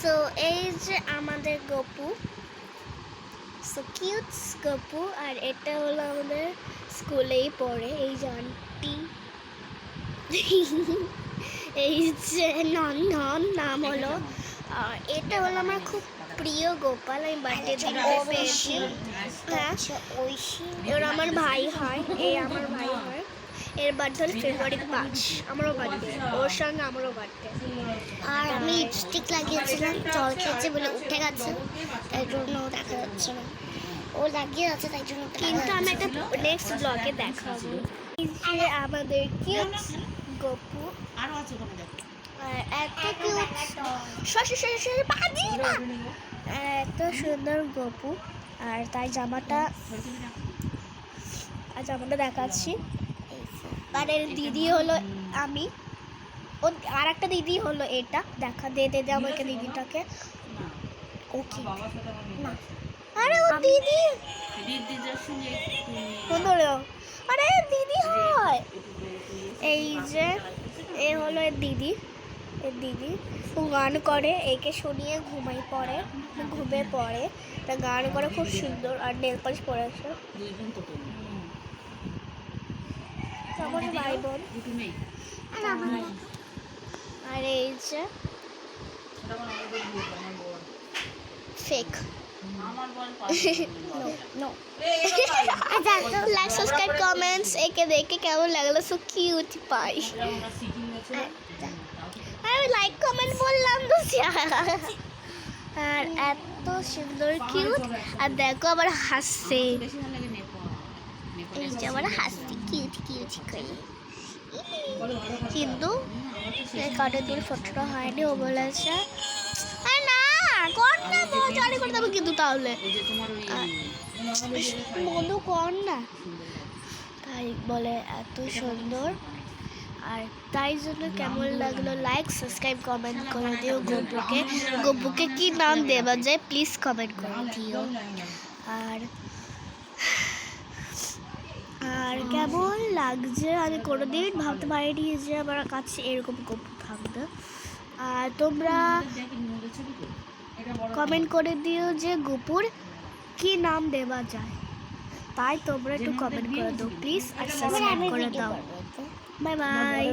So এই যে আমাদের গপু, সো কিউট গপু। আর এটা হলো আমাদের স্কুলেই পড়ে এই যে আন্টি, এই যে নন্দন নাম হলো। আর এটা হলো আমার খুব প্রিয় গোপাল, আমি বার্থডে দিন পেয়েছি। হ্যাঁ, এবার আমার ভাই হয়, এই আমার ভাই হয়। এর বার্থডে হল ফেব্রুয়ারি 5, আমারও বার্থডে, ওর সঙ্গে আমারও বার্থডে। আর আমি লিপস্টিক লাগিয়েছিলাম, জল খেয়েছে বলে উঠে গেছে, তাই জন্য দেখা যাচ্ছে না। ও লাগিয়ে আছে তাই জন্য, কিন্তু আমি একটা নেক্সট ব্লগে দেখাবো। এই যে আমাদের কিউট গপু, আরো আছে ওখানে দেখো। এত কিউট, এত সুন্দর গপু। আর তাই জামাটা দেখাচ্ছি। আর এর দিদি হলো আমি, ও আর একটা দিদি হলো এটা, দেখা দে আমাকে দিদিটাকে। ওকে না, আরে ও দিদি, আরে দিদি হয়। এই যে এ হলো এর দিদি, ও গান করে, একে শুনিয়ে ঘুমিয়ে পড়ে, তা গান করে খুব সুন্দর। আর নেল পালিশ পরেছে আমার ভাই বোন। আর এই যে ফেক লাইক সাবস্ক্রাইব কমেন্টস, একে দেখে কেমন লাগলো, সো কিউট পাই। আমি লাইক কমেন্ট বললাম তো। আর এত সুন্দর কিউট, আর দেখো আবার হাসছে, এই যে আবার হাসছে কিউট করে। কিন্তু কার্ডের দূর ফটোটা হয়নি, ও বলেছে না জানি করে দেবো, কিন্তু তাহলে বন্ধু কর না, তাই বলে এত সুন্দর। আর তাই জন্য কেমন লাগলো লাইক সাবস্ক্রাইব কমেন্ট করে দিও। গপুকে কি নাম দেওয়া যায় প্লিজ কমেন্ট করে দিও। আর কেমন লাগছে আমি কোনোদিন ভাবতে পারিনি যে আমার কাছে এরকম গপু থাকবে। আর তোমরা কমেন্ট করে দিও যে গপুর কি নাম দেওয়া যায়, তাই তোমরা একটু কমেন্ট করে দাও প্লিজ, আর সাবস্ক্রাইব করে দাও। Bye bye.